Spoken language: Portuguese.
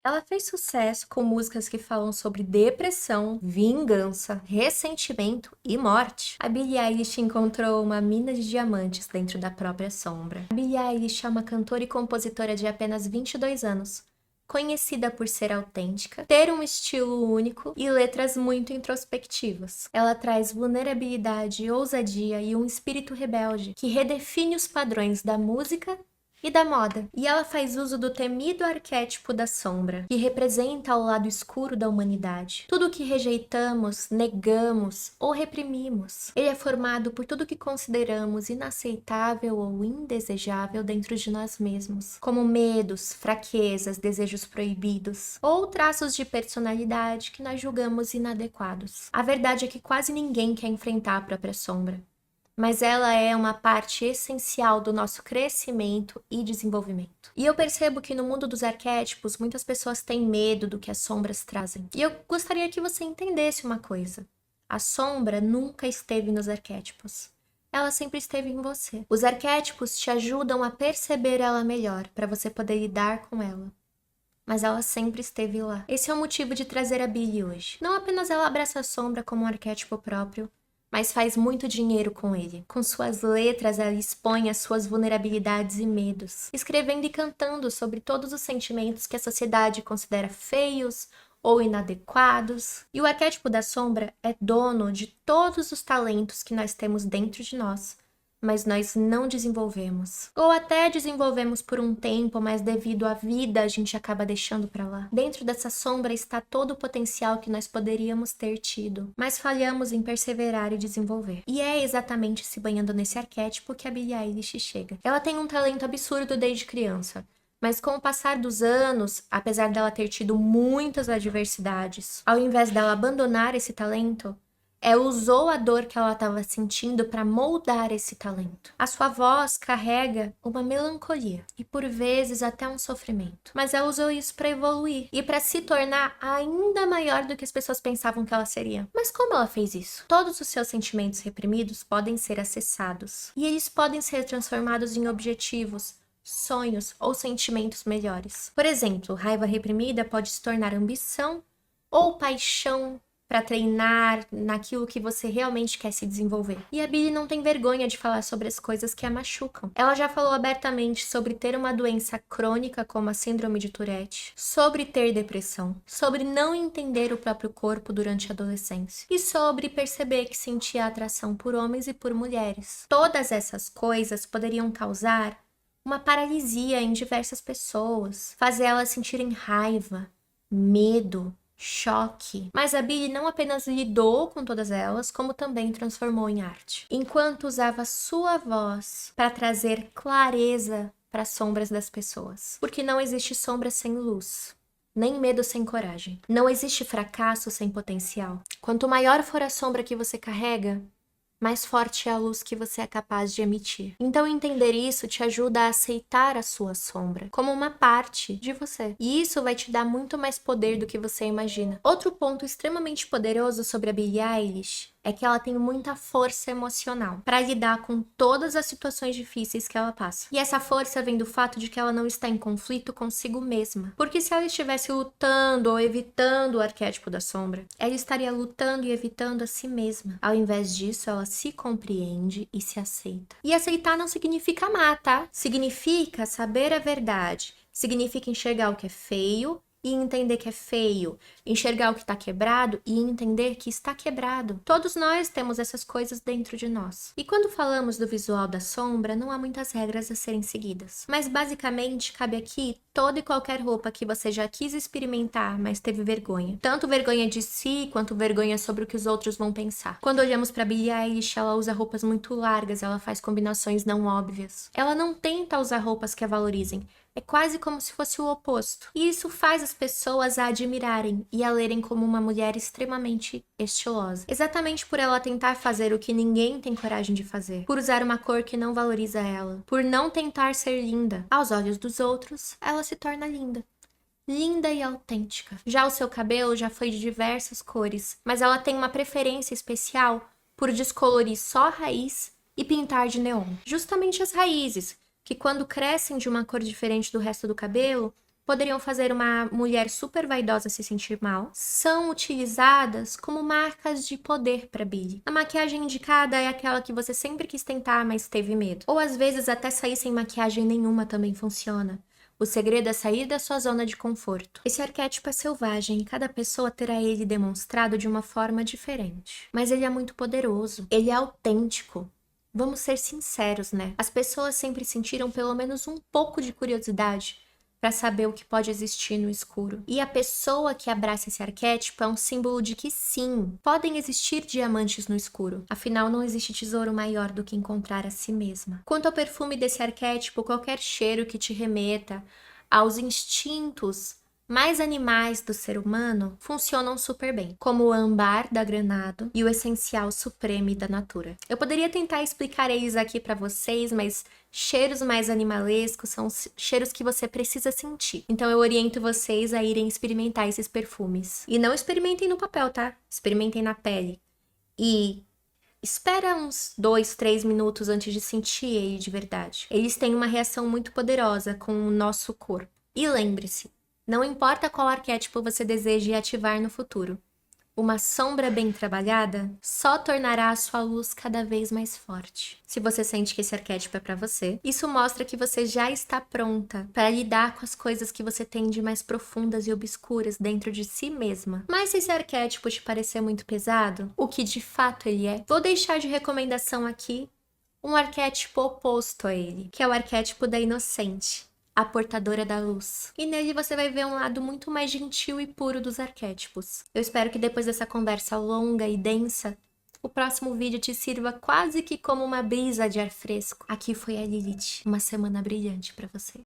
Ela fez sucesso com músicas que falam sobre depressão, vingança, ressentimento e morte. A Billie Eilish encontrou uma mina de diamantes dentro da própria sombra. A Billie Eilish é uma cantora e compositora de apenas 22 anos, conhecida por ser autêntica, ter um estilo único e letras muito introspectivas. Ela traz vulnerabilidade, ousadia e um espírito rebelde que redefine os padrões da música e da moda. E ela faz uso do temido arquétipo da sombra, que representa o lado escuro da humanidade. Tudo o que rejeitamos, negamos ou reprimimos. Ele é formado por tudo que consideramos inaceitável ou indesejável dentro de nós mesmos, como medos, fraquezas, desejos proibidos ou traços de personalidade que nós julgamos inadequados. A verdade é que quase ninguém quer enfrentar a própria sombra, mas ela é uma parte essencial do nosso crescimento e desenvolvimento. E eu percebo que no mundo dos arquétipos, muitas pessoas têm medo do que as sombras trazem. E eu gostaria que você entendesse uma coisa. A sombra nunca esteve nos arquétipos. Ela sempre esteve em você. Os arquétipos te ajudam a perceber ela melhor, para você poder lidar com ela. Mas ela sempre esteve lá. Esse é o motivo de trazer a Billie hoje. Não apenas ela abraça a sombra como um arquétipo próprio, mas faz muito dinheiro com ele. Com suas letras, ela expõe as suas vulnerabilidades e medos, escrevendo e cantando sobre todos os sentimentos que a sociedade considera feios ou inadequados. E o arquétipo da sombra é dono de todos os talentos que nós temos dentro de nós, mas nós não desenvolvemos. Ou até desenvolvemos por um tempo, mas devido à vida a gente acaba deixando pra lá. Dentro dessa sombra está todo o potencial que nós poderíamos ter tido, mas falhamos em perseverar e desenvolver. E é exatamente se banhando nesse arquétipo que a Billie Eilish chega. Ela tem um talento absurdo desde criança, mas com o passar dos anos, apesar dela ter tido muitas adversidades, ao invés dela abandonar esse talento, ela usou a dor que ela estava sentindo para moldar esse talento. A sua voz carrega uma melancolia e por vezes até um sofrimento. Mas ela usou isso para evoluir e para se tornar ainda maior do que as pessoas pensavam que ela seria. Mas como ela fez isso? Todos os seus sentimentos reprimidos podem ser acessados e eles podem ser transformados em objetivos, sonhos ou sentimentos melhores. Por exemplo, raiva reprimida pode se tornar ambição ou paixão para treinar naquilo que você realmente quer se desenvolver. E a Billie não tem vergonha de falar sobre as coisas que a machucam. Ela já falou abertamente sobre ter uma doença crônica como a síndrome de Tourette, sobre ter depressão, sobre não entender o próprio corpo durante a adolescência e sobre perceber que sentia atração por homens e por mulheres. Todas essas coisas poderiam causar uma paralisia em diversas pessoas, fazer elas sentirem raiva, medo, choque. Mas a Billie não apenas lidou com todas elas, como também transformou em arte. Enquanto usava sua voz para trazer clareza para as sombras das pessoas. Porque não existe sombra sem luz, nem medo sem coragem. Não existe fracasso sem potencial. Quanto maior for a sombra que você carrega, mais forte é a luz que você é capaz de emitir. Então entender isso te ajuda a aceitar a sua sombra como uma parte de você. E isso vai te dar muito mais poder do que você imagina. Outro ponto extremamente poderoso sobre a Billie Eilish é que ela tem muita força emocional para lidar com todas as situações difíceis que ela passa. E essa força vem do fato de que ela não está em conflito consigo mesma. Porque se ela estivesse lutando ou evitando o arquétipo da sombra, ela estaria lutando e evitando a si mesma. Ao invés disso, ela se compreende e se aceita. E aceitar não significa amar, tá? Significa saber a verdade. Significa enxergar o que é feio e entender que é feio, enxergar o que está quebrado e entender que está quebrado. Todos nós temos essas coisas dentro de nós. E quando falamos do visual da sombra, não há muitas regras a serem seguidas. Mas basicamente, cabe aqui toda e qualquer roupa que você já quis experimentar, mas teve vergonha. Tanto vergonha de si, quanto vergonha sobre o que os outros vão pensar. Quando olhamos para Billie Eilish, ela usa roupas muito largas, ela faz combinações não óbvias. Ela não tenta usar roupas que a valorizem. É quase como se fosse o oposto. E isso faz as pessoas a admirarem e a lerem como uma mulher extremamente estilosa. Exatamente por ela tentar fazer o que ninguém tem coragem de fazer. Por usar uma cor que não valoriza ela. Por não tentar ser linda. Aos olhos dos outros, ela se torna linda. Linda e autêntica. Já o seu cabelo já foi de diversas cores, mas ela tem uma preferência especial por descolorir só a raiz e pintar de neon. Justamente as raízes, que quando crescem de uma cor diferente do resto do cabelo, poderiam fazer uma mulher super vaidosa se sentir mal, são utilizadas como marcas de poder para Billie. A maquiagem indicada é aquela que você sempre quis tentar, mas teve medo. Ou às vezes até sair sem maquiagem nenhuma também funciona. O segredo é sair da sua zona de conforto. Esse arquétipo é selvagem e cada pessoa terá ele demonstrado de uma forma diferente. Mas ele é muito poderoso. Ele é autêntico. Vamos ser sinceros, né? As pessoas sempre sentiram pelo menos um pouco de curiosidade para saber o que pode existir no escuro. E a pessoa que abraça esse arquétipo é um símbolo de que sim, podem existir diamantes no escuro. Afinal, não existe tesouro maior do que encontrar a si mesma. Quanto ao perfume desse arquétipo, qualquer cheiro que te remeta aos instintos mais animais do ser humano funcionam super bem, como o âmbar da Granado e o essencial supreme da Natura. Eu poderia tentar explicar eles aqui para vocês, mas cheiros mais animalescos são cheiros que você precisa sentir. Então eu oriento vocês a irem experimentar esses perfumes. E não experimentem no papel, tá? Experimentem na pele. E espera uns 2, 3 minutos antes de sentir ele de verdade. Eles têm uma reação muito poderosa com o nosso corpo. E lembre-se, não importa qual arquétipo você deseje ativar no futuro, uma sombra bem trabalhada só tornará a sua luz cada vez mais forte. Se você sente que esse arquétipo é para você, isso mostra que você já está pronta para lidar com as coisas que você tem de mais profundas e obscuras dentro de si mesma. Mas se esse arquétipo te parecer muito pesado, o que de fato ele é, vou deixar de recomendação aqui um arquétipo oposto a ele, que é o arquétipo da inocente, a portadora da luz. E nele você vai ver um lado muito mais gentil e puro dos arquétipos. Eu espero que depois dessa conversa longa e densa, o próximo vídeo te sirva quase que como uma brisa de ar fresco. Aqui foi a Lilith. Uma semana brilhante para você.